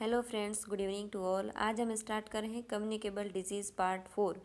Hello friends, good evening to all. आज हम start कर रहे हैं कम्युनिकेबल डिजीज़ पार्ट 4।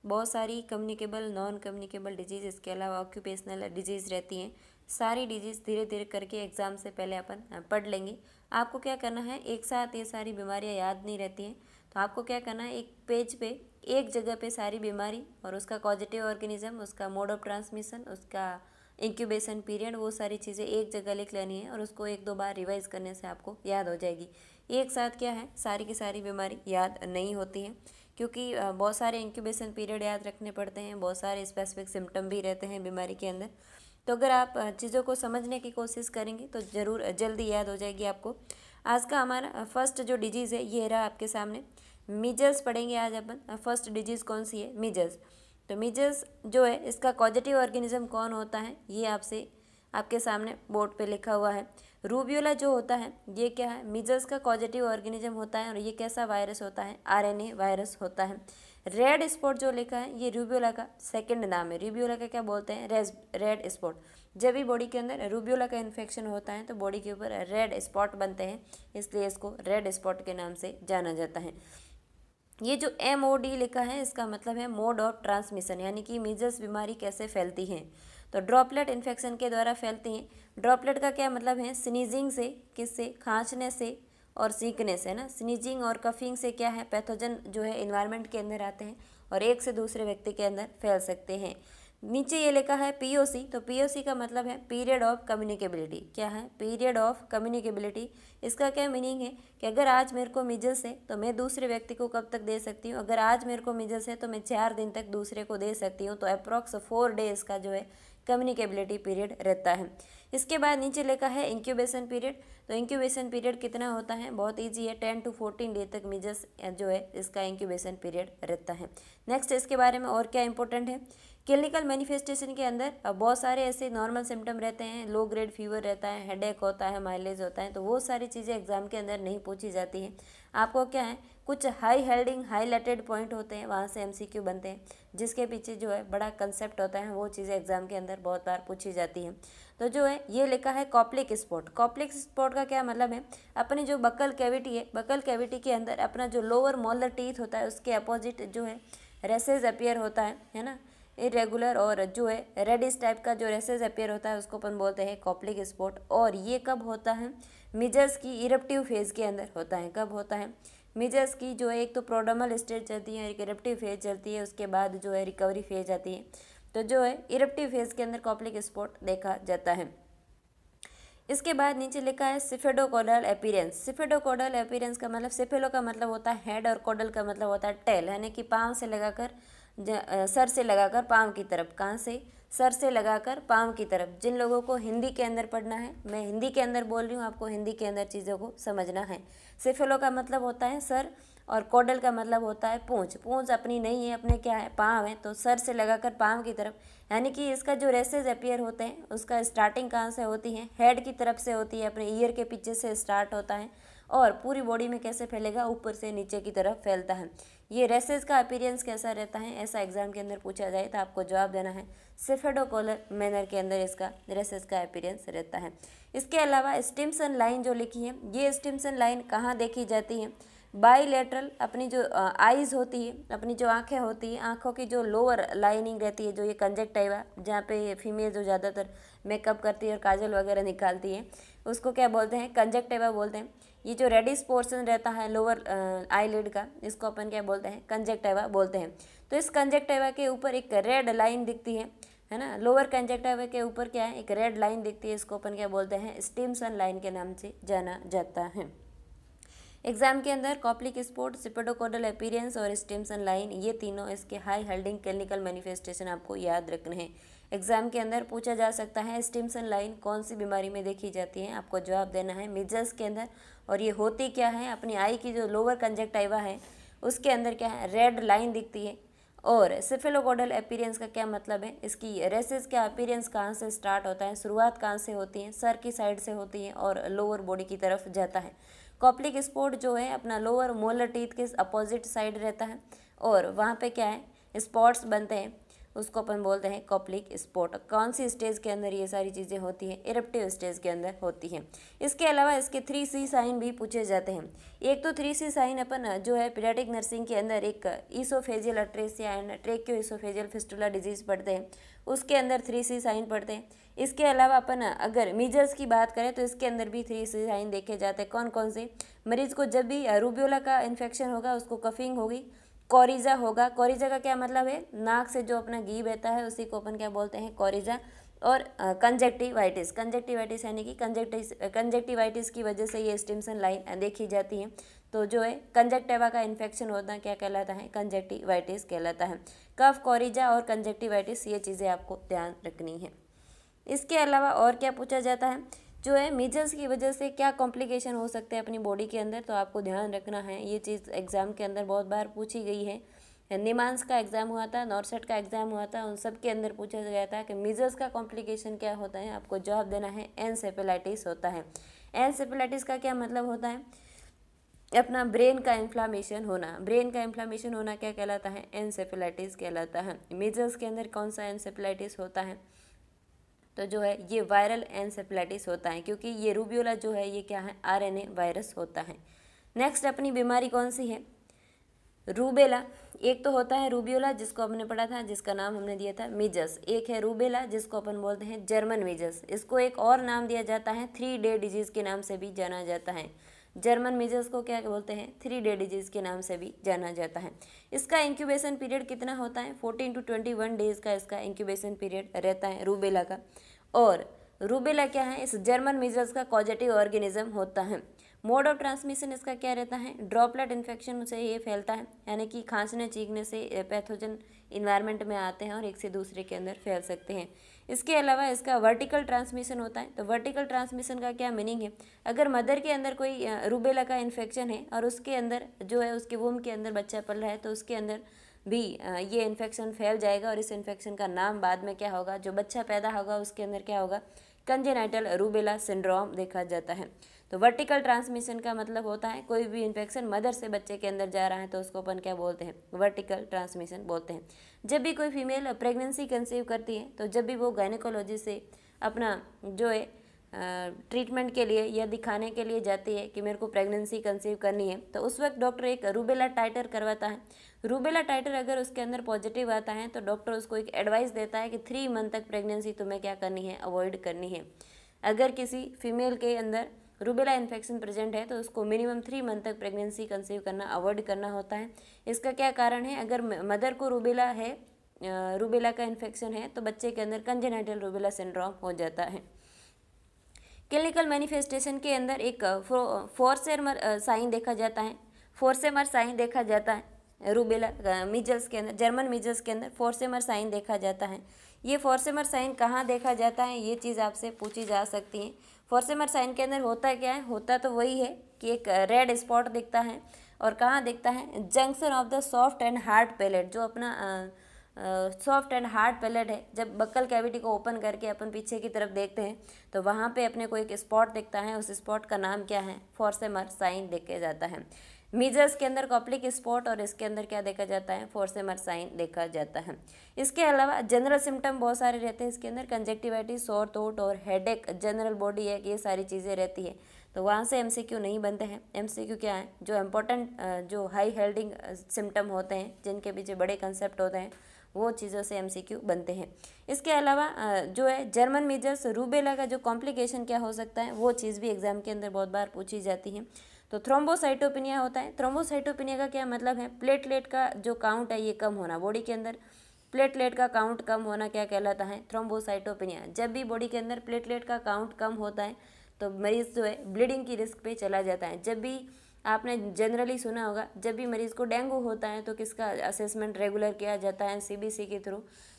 बहुत सारी कम्युनिकेबल, नॉन कम्युनिकेबल डिजीज़, इसके अलावा ऑक्यूपेशनल डिजीज़ रहती हैं। सारी डिजीज़ धीरे धीरे करके एग्ज़ाम से पहले अपन पढ़ लेंगे। आपको क्या करना है, एक साथ ये सारी बीमारियां याद नहीं रहती हैं, तो आपको क्या करना है, एक पेज पे एक जगह पे सारी बीमारी और उसका कॉजेटिव ऑर्गेनिज्म, उसका मोड ऑफ ट्रांसमिशन, उसका इंक्यूबेशन पीरियड, वो सारी चीज़ें एक जगह लिख लेनी है और उसको एक दो बार रिवाइज करने से आपको याद हो जाएगी। एक साथ क्या है, सारी की सारी बीमारी याद नहीं होती हैं, क्योंकि बहुत सारे इंक्यूबेशन पीरियड याद रखने पड़ते हैं, बहुत सारे स्पेसिफिक सिम्टम भी रहते हैं बीमारी के अंदर। तो अगर आप चीज़ों को समझने की कोशिश करेंगे तो ज़रूर जल्दी याद हो जाएगी आपको। आज का हमारा फर्स्ट जो डिजीज़ है ये रहा आपके सामने, मीजल्स पढ़ेंगे आज अपन। फर्स्ट डिजीज़ कौन सी है? मीजल्स। तो मीजल्स जो है, इसका कॉजेटिव ऑर्गेनिज्म कौन होता है, ये आपसे आपके सामने बोर्ड पे लिखा हुआ है। रूबियोला जो होता है ये क्या है, मीजल्स का कॉजेटिव ऑर्गेनिज्म होता है और ये कैसा वायरस होता है? आरएनए वायरस होता है। रेड स्पॉट जो लिखा है ये रूबियोला का सेकंड नाम है। रूबियोला का क्या बोलते हैं? Red spot. जब भी बॉडी के अंदर रूबियोला का इन्फेक्शन होता है तो बॉडी के ऊपर रेड स्पॉट बनते हैं, इसलिए इसको रेड स्पॉट के नाम से जाना जाता है। ये जो MOD लिखा है इसका मतलब है मोड ऑफ ट्रांसमिशन, यानी कि मीजल्स बीमारी कैसे फैलती है। तो ड्रॉपलेट इन्फेक्शन के द्वारा फैलती हैं। ड्रॉपलेट का क्या मतलब है? स्नीजिंग से, किससे? खांसने से और सीखने से, ना। स्नीजिंग और कफिंग से क्या है, पैथोजन जो है इन्वायरमेंट के अंदर आते हैं और एक से दूसरे व्यक्ति के अंदर फैल सकते हैं। नीचे ये लिखा है POC। तो POC का मतलब है पीरियड ऑफ कम्युनिकेबिलिटी। क्या है? Period of communicability. इसका क्या मीनिंग है कि अगर आज मेरे को मीजल्स है तो मैं दूसरे व्यक्ति को कब तक दे सकती हूँ? अगर आज मेरे को मीजल्स है तो मैं 4 दिन तक दूसरे को दे सकती हूँ। तो अप्रॉक्स 4 डेज का जो है कम्युनिकेबिलिटी पीरियड रहता है। इसके बाद नीचे लिखा है इंक्यूबेशन पीरियड। तो इंक्यूबेशन पीरियड कितना होता है? बहुत ईजी है, 10 to 14 डे तक मीजल्स जो है इसका इंक्यूबेशन पीरियड रहता है। नेक्स्ट इसके बारे में और क्या इंपॉर्टेंट है, क्लिनिकल मैनिफेस्टेशन के अंदर बहुत सारे ऐसे नॉर्मल सिम्टम रहते हैं। लो ग्रेड फीवर रहता है, हेडेक होता है, माइलेज होता है, तो वो सारी चीज़ें एग्जाम के अंदर नहीं पूछी जाती हैं। आपको क्या है, कुछ हाई हेल्डिंग हाईलाइटेड पॉइंट होते हैं, वहाँ से MCQ बनते हैं, जिसके पीछे जो है बड़ा कंसेप्ट होता है, वो चीज़ें एग्जाम के अंदर बहुत बार पूछी जाती हैं। तो जो है ये लिखा है कॉप्लिक स्पॉट। कॉप्लिक स्पॉट का क्या मतलब है, अपनी जो बकल कैविटी है, बकल कैविटी के अंदर अपना जो लोअर मोलर टीथ होता है उसके अपोजिट जो है रेसेज अपीयर होता है ना, इरेगुलर, और जो है रेडिश टाइप का जो रेसेज अपीयर होता है उसको अपन बोलते हैं कॉप्लिक स्पॉट। और ये कब होता है? मिजल्स की इरप्टिव फेज के अंदर होता है। कब होता है? मिजल्स की जो है एक तो प्रोड्रोमल स्टेज चलती है, एक इरप्टिव फेज चलती है, उसके बाद जो है रिकवरी फेज आती है। तो जो है इरप्टिव फेज के अंदर कॉप्लिक स्पॉट देखा जाता है। इसके बाद नीचे लिखा है सिफेडोकोडल अपीयरेंस। सिफेडोकोडल अपीयरेंस का मतलब, सिफेलो का मतलब होता है हेड और कोडल का मतलब होता है टेल, यानी कि पाँव से लगाकर सर से लगाकर पाँव की तरफ। कहाँ से? सर से लगाकर पाँव की तरफ। जिन लोगों को हिंदी के अंदर पढ़ना है, मैं हिंदी के अंदर बोल रही हूँ, आपको हिंदी के अंदर चीज़ों को समझना है। सिफेलो का मतलब होता है सर और कोडल का मतलब होता है पूंछ। पूंछ अपनी नहीं है, अपने क्या है, पाँव है, तो सर से लगाकर पाँव की तरफ, यानी कि इसका जो रेसेज अपीयर होते हैं उसका स्टार्टिंग कहाँ से होती है? हेड की तरफ से होती है, अपने ईयर के पीछे से स्टार्ट होता है और पूरी बॉडी में कैसे फैलेगा? ऊपर से नीचे की तरफ फैलता है। ये रेसेज का अपीयरेंस कैसा रहता है, ऐसा एग्जाम के अंदर पूछा जाए तो आपको जवाब देना है सिफेडोकोलर मैनर के अंदर इसका रेसेज का अपीयरेंस रहता है। इसके अलावा स्टिम्सन लाइन जो लिखी है, ये स्टिम्सन लाइन कहाँ देखी जाती है? बाईलेटरल, अपनी जो आईज होती है, अपनी जो आंखें होती हैं, आंखों की जो लोअर लाइनिंग रहती है, जो ये कंजक्टिवा, जहाँ पे फीमेल जो ज़्यादातर मेकअप करती है और काजल वगैरह निकालती है, उसको क्या बोलते हैं? कंजक्टिवा बोलते हैं। ये जो रेडिश पोर्शन रहता है लोअर आईलिड का, इसको अपन क्या बोलते हैं? कंजक्टिवा बोलते हैं। तो इस कंजक्टिवा के ऊपर एक रेड लाइन दिखती है ना, लोअर कंजक्टिवा के ऊपर क्या है? एक रेड लाइन दिखती है, इसको अपन क्या बोलते हैं? स्टिम्सन लाइन के नाम से जाना जाता है। एग्जाम के अंदर कॉप्लिक स्पॉट, सिपेडोकोडल अपीयरेंस और स्टिम्सन लाइन, ये तीनों इसके हाई हेल्डिंग क्लिनिकल मैनिफेस्टेशन आपको याद रखने हैं। एग्जाम के अंदर पूछा जा सकता है स्टिम्सन लाइन कौन सी बीमारी में देखी जाती है, आपको जवाब देना है मिजल्स के अंदर। और ये होती क्या है? अपनी आई की जो लोअर कंजक्टिवा है उसके अंदर क्या है? रेड लाइन दिखती है। और सिफेलोकोडल अपीयरेंस का क्या मतलब है? इसकी रेसेस का अपीयरेंस कहाँ से स्टार्ट होता है, शुरुआत कहाँ से होती है? सर की साइड से होती है और लोअर बॉडी की तरफ जाता है। कॉप्लिक स्पॉट जो है अपना लोअर मोलर टीथ के अपोजिट साइड रहता है और वहाँ पे क्या है? स्पॉट्स बनते हैं। उसको अपन बोलते हैं कॉप्लिक स्पॉट। कौन सी स्टेज के अंदर ये सारी चीज़ें होती हैं? इरप्टिव स्टेज के अंदर होती हैं। इसके अलावा इसके 3C साइन भी पूछे जाते हैं। एक तो 3C साइन अपन जो है पीडियाट्रिक नर्सिंग के अंदर एक oesophageal atresia and tracheoesophageal fistula disease पढ़ते हैं, उसके अंदर 3C साइन पढ़ते हैं। इसके अलावा अपन अगर मीजल्स की बात करें तो इसके अंदर भी 3C साइन देखे जाते हैं। कौन कौन से? मरीज को जब भी रूबियोला का इन्फेक्शन होगा उसको कफिंग होगी, कोरिजा होगा। कोरिजा का क्या मतलब है? नाक से जो अपना घी बहता है उसी को अपन क्या बोलते हैं? कोरिजा। और कंजक्टिवाइटिस, कंजक्टिवाइटिस यानी कि कंजक्टिवाइटिस की वजह से ये स्टिम्सन लाइन देखी जाती है। तो जो है कंजक्टिवा का इन्फेक्शन होता है क्या कहलाता है? कंजक्टिवाइटिस कहलाता है। कफ, कोरिजा और कंजक्टिवाइटिस ये चीज़ें आपको ध्यान रखनी है। इसके अलावा और क्या पूछा जाता है? जो है मीजल्स की वजह से क्या कॉम्प्लिकेशन हो सकते हैं अपनी बॉडी के अंदर, तो आपको ध्यान रखना है। ये चीज़ एग्ज़ाम के अंदर बहुत बार पूछी गई है। निमांस का एग्ज़ाम हुआ था, नॉर्सेट का एग्ज़ाम हुआ था, उन सब के अंदर पूछा गया था कि मीजल्स का कॉम्प्लिकेशन क्या होता है। आपको जवाब देना है एनसेफेलाइटिस होता है। एनसेफेलाइटिस का क्या मतलब होता है? अपना ब्रेन का इन्फ्लामेशन होना। ब्रेन का इन्फ्लामेशन होना क्या कहलाता है? एनसेफेलाइटिस कहलाता है। मीजल्स के अंदर कौन सा एनसेफेलाइटिस होता है? तो जो है ये वायरल एनसेफेलाइटिस होता है, क्योंकि ये रूबियोला जो है ये क्या है? RNA वायरस होता है। नेक्स्ट अपनी बीमारी कौन सी है? रूबेला। एक तो होता है रूबियोला जिसको हमने पढ़ा था, जिसका नाम हमने दिया था मीजल्स। एक है रूबेला जिसको अपन बोलते हैं जर्मन मीजल्स। इसको एक और नाम दिया जाता है 3 डे डिजीज़ के नाम से भी जाना जाता है। जर्मन मीजल्स को क्या बोलते हैं? 3 डे डिजीज़ के नाम से भी जाना जाता है। इसका इंक्यूबेशन पीरियड कितना होता है? 14 to 21 डेज़ का इसका इंक्यूबेशन पीरियड रहता है रूबेला का। और रूबेला क्या है? इस जर्मन मीजल्स का कॉजेटिव ऑर्गेनिज्म होता है। मोड ऑफ ट्रांसमिशन इसका क्या रहता है? ड्रॉपलेट इन्फेक्शन से ये फैलता है, यानी कि खांसने चीखने से पैथोजन इन्वायरमेंट में आते हैं और एक से दूसरे के अंदर फैल सकते हैं। इसके अलावा इसका वर्टिकल ट्रांसमिशन होता है। तो वर्टिकल ट्रांसमिशन का क्या मीनिंग है? अगर मदर के अंदर कोई रूबेला का इन्फेक्शन है और उसके अंदर जो है उसके वूम के अंदर बच्चा पल रहा है, तो उसके अंदर भी ये इन्फेक्शन फैल जाएगा और इस इन्फेक्शन का नाम बाद में क्या होगा? जो बच्चा पैदा होगा उसके अंदर क्या होगा? कंजेनाइटल रूबेला सिंड्रोम देखा जाता है। तो वर्टिकल ट्रांसमिशन का मतलब होता है कोई भी इन्फेक्शन मदर से बच्चे के अंदर जा रहा है तो उसको अपन क्या बोलते हैं? वर्टिकल ट्रांसमिशन बोलते हैं। जब भी कोई फीमेल प्रेगनेंसी कंसीव करती है तो जब भी वो गायनेकोलॉजी से अपना जो है ट्रीटमेंट के लिए या दिखाने के लिए जाती है कि मेरे को प्रेगनेंसी कंसीव करनी है, तो उस वक्त डॉक्टर एक रूबेला टाइटर करवाता है। रूबेला टाइटर अगर उसके अंदर पॉजिटिव आता है तो डॉक्टर उसको एक एडवाइस देता है कि 3 मंथ तक प्रेगनेंसी तुम्हें क्या करनी है? अवॉइड करनी है। अगर किसी फीमेल के अंदर रूबेला इन्फेक्शन प्रेजेंट है तो उसको मिनिमम 3 मंथ तक प्रेगनेंसी कंसीव करना अवॉइड करना होता है। इसका क्या कारण है? अगर मदर को रूबेला है, रूबेला का इन्फेक्शन है, तो बच्चे के अंदर कंजेनाइटल रूबेला सिंड्रोम हो जाता है। क्लिनिकल मैनिफेस्टेशन के अंदर एक फोर्सेमर साइन देखा जाता है। फोर्सेमर साइन देखा जाता है रूबेला मीजल्स के अंदर, जर्मन मीजल्स के अंदर फोर्सेमर साइन देखा जाता है। ये फोर्सेमर साइन कहाँ देखा जाता है? ये चीज़ आपसे पूछी जा सकती है। फोर्सेमर साइन के अंदर होता क्या है? होता तो वही है कि एक रेड स्पॉट दिखता है। और कहाँ दिखता है? Junction of the soft and hard palate. जो अपना सॉफ्ट एंड हार्ड पैलेट है, जब बक्कल कैविटी को ओपन करके अपन पीछे की तरफ देखते हैं तो वहाँ पे अपने को एक स्पॉट दिखता है। उस स्पॉट का नाम क्या है? फोर्सेमर साइन देखा जाता है। मीजल्स के अंदर कॉप्लिक स्पॉट और इसके अंदर क्या देखा जाता है? फोर्सेमर साइन देखा जाता है। इसके अलावा जनरल सिम्टम बहुत सारे रहते हैं इसके अंदर, कंजक्टिवाइटिस, सोर थ्रोट और हेडेक, जनरल बॉडी एक, ये सारी चीज़ें रहती है। तो वहाँ से MCQ नहीं बनते हैं। MCQ क्या है? जो इम्पोर्टेंट जो हाई हेल्डिंग सिम्टम होते हैं, जिनके पीछे बड़े कंसेप्ट होते हैं, वो चीज़ों से MCQ बनते हैं। इसके अलावा जो है जर्मन मीजल्स रूबेला का जो कॉम्प्लिकेशन क्या हो सकता है, वो चीज़ भी एग्जाम के अंदर बहुत बार पूछी जाती है। तो थ्रोम्बोसाइटोपिनिया होता है। थ्रोम्बोसाइटोपिनिया का क्या मतलब है? प्लेटलेट का जो काउंट है ये कम होना। बॉडी के अंदर प्लेटलेट का काउंट कम होना क्या कहलाता है? थ्रोम्बोसाइटोपिनिया। जब भी बॉडी के अंदर प्लेटलेट का काउंट कम होता है तो मरीज़ जो है ब्लीडिंग की रिस्क पे चला जाता है। जब भी आपने जनरली सुना होगा, जब भी मरीज़ को डेंगू होता है तो किसका असेसमेंट रेगुलर किया जाता है? CBC के थ्रू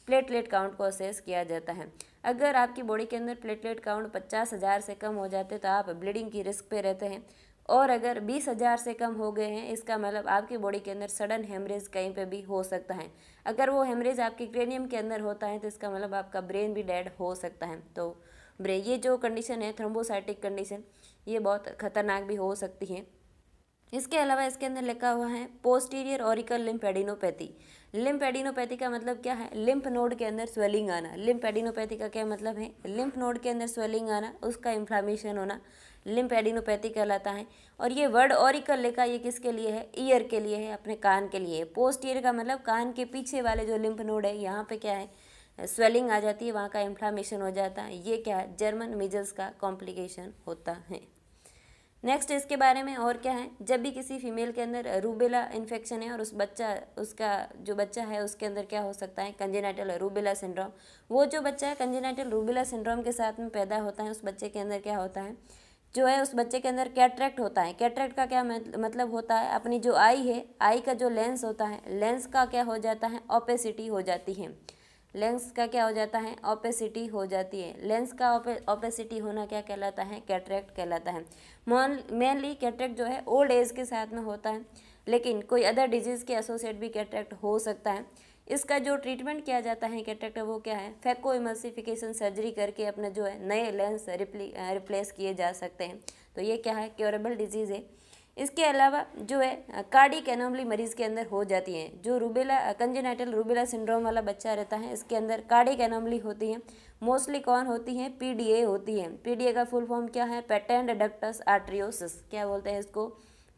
प्लेटलेट काउंट को असेस किया जाता है। अगर आपकी बॉडी के अंदर प्लेटलेट काउंट 50,000 से कम हो जाते तो आप ब्लीडिंग की रिस्क पे रहते हैं। और अगर 20,000 से कम हो गए हैं, इसका मतलब आपकी बॉडी के अंदर सडन हेमरेज कहीं पे भी हो सकता है। अगर वो हेमरेज आपके क्रेनियम के अंदर होता है तो इसका मतलब आपका ब्रेन भी डेड हो सकता है। तो ये जो कंडीशन है थ्रोम्बोसाइटिक कंडीशन, ये बहुत खतरनाक भी हो सकती है। इसके अलावा इसके अंदर लिखा हुआ है पोस्टीरियर ऑरिकल लिम्फेडिनोपैथी। लिम्फेडिनोपैथी का मतलब क्या है? लिम्फ नोड के अंदर स्वेलिंग आना। लिम्फेडिनोपैथी का क्या मतलब है? लिम्फ नोड के अंदर स्वेलिंग आना, उसका इन्फ्लामेशन होना लिम्फेडिनोपैथी कहलाता है। और ये वर्ड ऑरिकल लिखा, ये किसके लिए है? ईयर के लिए है, अपने कान के लिए है। पोस्टीरियर का मतलब कान के पीछे वाले जो लिम्फ नोड है, यहाँ पे क्या है? स्वेलिंग आ जाती है, वहाँ का इन्फ्लामेशन हो जाता है। ये क्या है? जर्मन मीजल्स का कॉम्प्लिकेशन होता है। नेक्स्ट इसके बारे में और क्या है? जब भी किसी फीमेल के अंदर रूबेला इन्फेक्शन है और उसका जो बच्चा है उसके अंदर क्या हो सकता है? Congenital rubella syndrome. वो जो बच्चा है कंजेनाइटल रूबेला सिंड्रोम के साथ में पैदा होता है, उस बच्चे के अंदर क्या होता है? जो है उस बच्चे के अंदर कैटरेक्ट होता है। कैटरेक्ट का क्या मतलब होता है? अपनी जो आई है, आई का जो लेंस होता है, लेंस का क्या हो जाता है? ओपेसिटी हो जाती है। लेंस का क्या हो जाता है? ओपेसिटी हो जाती है। लेंस का ओपेसिटी होना क्या कहलाता है? कैटरेक्ट कहलाता है। मेनली कैटरेक्ट जो है ओल्ड एज के साथ में होता है, लेकिन कोई अदर डिजीज़ के एसोसिएट भी कैटरेक्ट हो सकता है। इसका जो ट्रीटमेंट किया जाता है कैटरेक्ट, वो क्या है? फैको इमल्सिफिकेशन सर्जरी करके अपने जो है नए लेंस रिप्लेस किए जा सकते हैं। तो ये क्या है? क्योरेबल डिजीज़ है। इसके अलावा जो है कार्डिक एनोमली मरीज़ के अंदर हो जाती है। जो रूबेला कंजेनाइटल रूबेला सिंड्रोम वाला बच्चा रहता है, इसके अंदर कार्डिक एनोमली होती है। मोस्टली कौन होती है? पीडीए होती है। पीडीए का फुल फॉर्म क्या है? Patent ductus arteriosus. क्या बोलते हैं इसको?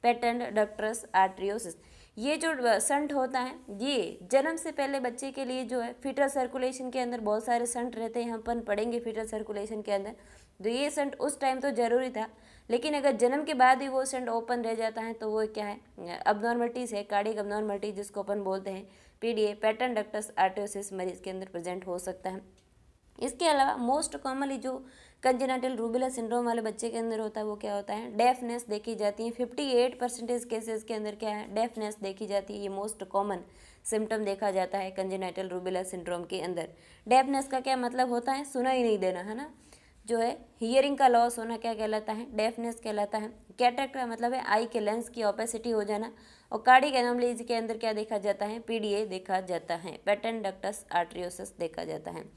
Patent ductus arteriosus. ये जो संट होता है, ये जन्म से पहले बच्चे के लिए जो है फीटल सर्कुलेशन के अंदर बहुत सारे संट रहते हैं, हम अपन पढ़ेंगे फीटल सर्कुलेशन के अंदर। तो ये संट उस टाइम तो जरूरी था, लेकिन अगर जन्म के बाद ही वो संट ओपन रह जाता है तो वो क्या है? अबनॉर्मलिटीज़ है, कार्डिक अबनॉर्मलिटी जिसको अपन बोलते हैं पीडीए, पेटेंट डक्टस आर्ट्रियोसिस मरीज के अंदर प्रेजेंट हो सकता है। इसके अलावा मोस्ट कॉमनली जो कंजेनाइटल रूबेला सिंड्रोम वाले बच्चे के अंदर होता है, वो क्या होता है? डेफनेस देखी जाती है। 58% केसेस के अंदर क्या है? डेफनेस देखी जाती है। ये मोस्ट कॉमन सिम्टम देखा जाता है कंजेनाइटल रूबेला सिंड्रोम के अंदर। डेफनेस का क्या मतलब होता है? सुना ही नहीं देना, है ना। जो है हियरिंग का लॉस होना क्या कहलाता है? डेफनेस कहलाता है। कैटरेक्ट का मतलब है आई के लेंस की ओपेसिटी हो जाना। और कार्डिक एनोमलीज के अंदर क्या देखा जाता है? पीडीए देखा जाता है, पेटेंट डक्टस आर्ट्रियोसिस देखा जाता है।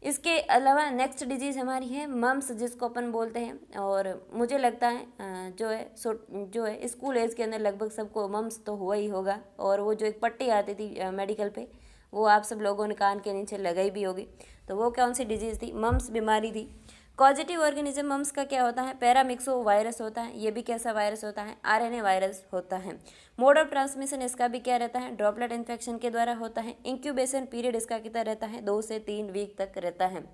इसके अलावा नेक्स्ट डिजीज़ हमारी है मम्स, जिसको अपन बोलते हैं। और मुझे लगता है जो है स्कूल एज के अंदर लगभग सबको मम्स तो हुआ ही होगा। और वो जो एक पट्टी आती थी मेडिकल पे, वो आप सब लोगों ने कान के नीचे लगाई भी होगी। तो वो कौन सी डिजीज़ थी? मम्स बीमारी थी। पॉजिटिव ऑर्गेनिज्म मम्स का क्या होता है? पैरामिक्सो वायरस होता है। ये भी कैसा वायरस होता है? आरएनए वायरस होता है। मोड ऑफ ट्रांसमिशन इसका भी क्या रहता है? ड्रॉपलेट इन्फेक्शन के द्वारा होता है। इंक्यूबेशन पीरियड इसका कितना रहता है? 2 से 3 वीक तक रहता है।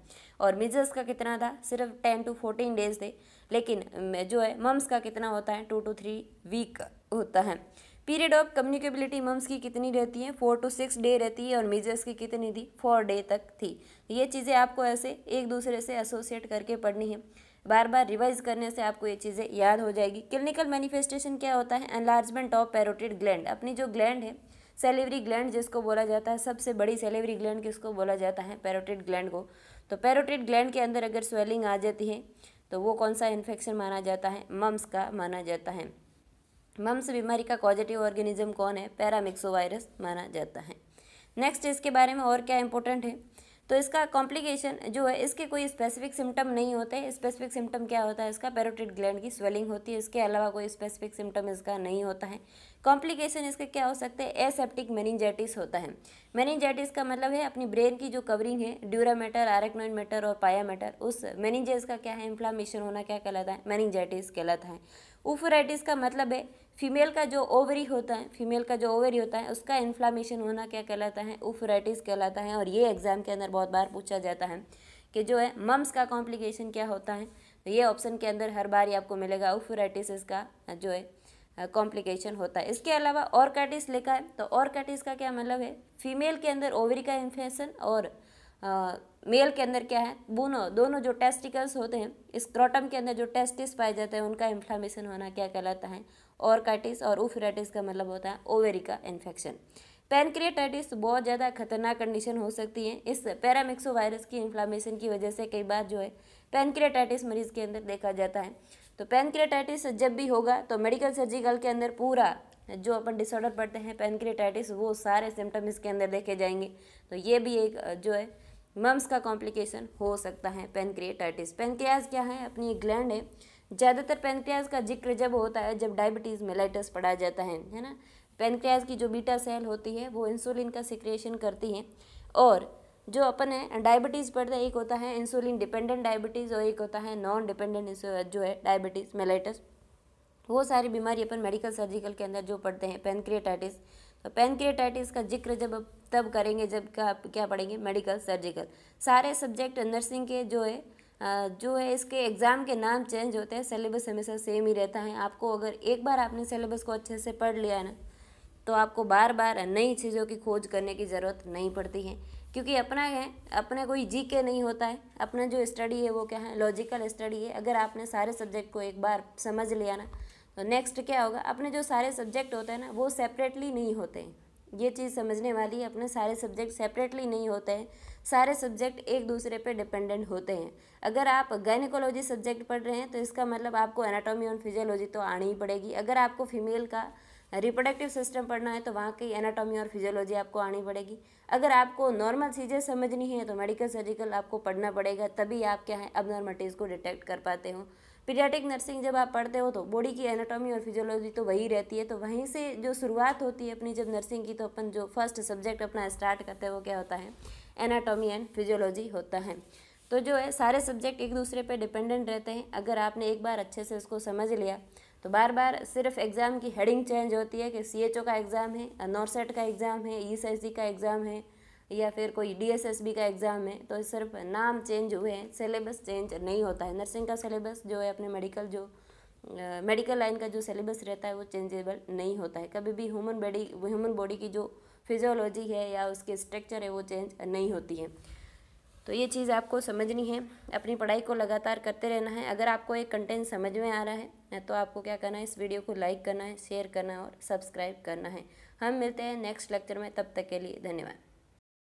और मीजल्स का कितना था? सिर्फ 10 to 14 डेज थे। लेकिन जो है मम्स का कितना होता है? 2 to 3 वीक होता है। पीरियड ऑफ कम्युनिकेबिलिटी मम्स की कितनी रहती है? 4 to 6 डे रहती है। और मीजल्स की कितनी थी? 4 डे तक थी। ये चीज़ें आपको ऐसे एक दूसरे से एसोसिएट करके पढ़नी है। बार बार रिवाइज करने से आपको ये चीज़ें याद हो जाएगी। क्लिनिकल मैनिफेस्टेशन क्या होता है? Enlargement of parotid gland. अपनी जो ग्लैंड है, सेलिवरी ग्लैंड जिसको बोला जाता है, सबसे बड़ी सेलिवरी ग्लैंड किसको बोला जाता है? पैरोटिड ग्लैंड को। तो पैरोटिड ग्लैंड के अंदर अगर स्वेलिंग आ जाती है तो वो कौन सा इन्फेक्शन माना जाता है? मम्स का माना जाता है। मम्स बीमारी का पॉजिटिव ऑर्गेनिज्म कौन है? पैरामिक्सो वायरस माना जाता है। नेक्स्ट इसके बारे में और क्या इंपॉर्टेंट है? तो इसका कॉम्प्लिकेशन जो है, इसके कोई स्पेसिफिक सिम्टम नहीं होते। स्पेसिफिक सिम्टम क्या होता है इसका? पैरोटिड ग्लैंड की स्वेलिंग होती है। इसके अलावा कोई स्पेसिफिक सिम्टम इसका नहीं होता है। कॉम्प्लिकेशन इसके क्या हो सकते हैं? एसेप्टिक मेनिंजाइटिस होता है। मेनिंजाइटिस का मतलब है अपनी ब्रेन की जो कवरिंग है, ड्यूरा मैटर, आरेक्नोइड मैटर और पाया मैटर, उस मेनिंजेस का क्या है? इन्फ्लामेशन होना क्या कहलाता है? मेनिंजाइटिस कहलाता है। ऊफराइटिस का मतलब है फीमेल का जो ओवरी होता है, उसका इन्फ्लामेशन होना क्या कहलाता है? ऊफराइटिस कहलाता है। और ये एग्जाम के अंदर बहुत बार पूछा जाता है कि जो है मम्स का कॉम्प्लिकेशन क्या होता है। तो ये ऑप्शन के अंदर हर बार ही आपको मिलेगा, ऊफराइटिस इसका जो है कॉम्प्लिकेशन होता है। इसके अलावा ऑर्काइटिस लिखा है, तो ऑर्काइटिस का क्या मतलब है? फीमेल के अंदर ओवरी का इन्फेक्शन और मेल के अंदर क्या है? दोनों जो टेस्टिकल्स होते हैं, स्क्रोटम के अंदर जो टेस्टिस पाए जाते हैं, उनका इन्फ्लामेशन होना क्या कहलाता है? ऑर्काइटिस। और ऊफराइटिस का मतलब होता है ओवेरी का इन्फेक्शन। पैनक्रियाटाइटिस बहुत ज़्यादा खतरनाक कंडीशन हो सकती है। इस पैरामिक्सो वायरस की इन्फ्लामेशन की वजह से कई बार जो है पैनक्रियाटाइटिस मरीज के अंदर देखा जाता है। तो पैनक्रियाटाइटिस जब भी होगा तो मेडिकल सर्जिकल के अंदर पूरा जो अपन डिसऑर्डर पढ़ते हैं पैनक्रियाटाइटिस, वो सारे सिम्टम इसके अंदर देखे जाएंगे। तो ये भी एक जो है मम्स का कॉम्प्लिकेशन हो सकता है पैनक्रियाटाइटिस। पैनक्रियाज क्या है? अपनी एक ग्लैंड है ज़्यादातर पैनक्रियाज का जिक्र जब होता है जब डायबिटीज़ मेलाइटस पढ़ाया जाता है ना। पैनक्रियाज की जो बीटा सेल होती है वो इंसुलिन का सिक्रेशन करती हैं, और जो अपन है डायबिटीज़ पढ़ते हैं, एक होता है इंसुलिन डिपेंडेंट डायबिटीज़ और एक होता है नॉन डिपेंडेंट जो है डायबिटीज़ मेलाइटस। वो सारी बीमारी अपन मेडिकल सर्जिकल के अंदर जो पढ़ते हैं पैनक्रिएटाइटिस। तो पैनक्रिएटाइटिस का जिक्र जब तब करेंगे जब क्या पढ़ेंगे मेडिकल सर्जिकल। सारे सब्जेक्ट नर्सिंग के जो है इसके एग्ज़ाम के नाम चेंज होते हैं, सिलेबस हमेशा सेम ही रहता है। आपको अगर एक बार आपने सिलेबस को अच्छे से पढ़ लिया है ना, तो आपको बार बार नई चीज़ों की खोज करने की ज़रूरत नहीं पड़ती है, क्योंकि अपना कोई जीके नहीं होता है। अपना जो स्टडी है वो क्या है, लॉजिकल स्टडी है। अगर आपने सारे सब्जेक्ट को एक बार समझ लिया ना, तो नेक्स्ट क्या होगा, अपने जो सारे सब्जेक्ट होते हैं ना वो सेपरेटली नहीं होते हैं। ये चीज़ समझने वाली है, अपने सारे सब्जेक्ट सेपरेटली नहीं होते हैं, सारे सब्जेक्ट एक दूसरे पे डिपेंडेंट होते हैं। अगर आप गायनेकोलॉजी सब्जेक्ट पढ़ रहे हैं तो इसका मतलब आपको एनाटॉमी और फिजियोलॉजी तो आनी ही पड़ेगी। अगर आपको फीमेल का रिप्रोडक्टिव सिस्टम पढ़ना है तो वहाँ की एनाटॉमी और फिजियोलॉजी आपको आनी पड़ेगी। अगर आपको नॉर्मल चीज़ें समझनी है तो मेडिकल सर्जिकल आपको पढ़ना पड़ेगा, तभी आप क्या है अबनॉर्मलिटीज़ को डिटेक्ट कर पाते हो। पीडियाट्रिक नर्सिंग जब आप पढ़ते हो तो बॉडी की एनाटॉमी और फिजियोलॉजी तो वही रहती है, तो वहीं से जो शुरुआत होती है अपनी जब नर्सिंग की, तो अपन जो फर्स्ट सब्जेक्ट अपना स्टार्ट करते हैं वो क्या होता है, एनाटॉमी एंड फिजियोलॉजी होता है। तो जो है सारे सब्जेक्ट एक दूसरे पे डिपेंडेंट रहते हैं। अगर आपने एक बार अच्छे से उसको समझ लिया तो बार बार सिर्फ एग्ज़ाम की हेडिंग चेंज होती है कि CHO का एग्ज़ाम है, नॉरसेट का एग्ज़ाम है, ESIC का एग्ज़ाम है, या फिर कोई DSSB का एग्ज़ाम है, तो सिर्फ नाम चेंज हुए हैं, सिलेबस चेंज नहीं होता है। नर्सिंग का सिलेबस जो है अपने मेडिकल लाइन का जो सिलेबस रहता है वो चेंजेबल नहीं होता है कभी भी। ह्यूमन बॉडी की जो फिजियोलॉजी है या उसके स्ट्रक्चर है वो चेंज नहीं होती है। तो ये चीज़ आपको समझनी है, अपनी पढ़ाई को लगातार करते रहना है। अगर आपको एक कंटेंट समझ में आ रहा है तो आपको क्या करना है, इस वीडियो को लाइक करना है, शेयर करना है और सब्सक्राइब करना है। हम मिलते हैं नेक्स्ट लेक्चर में, तब तक के लिए धन्यवाद।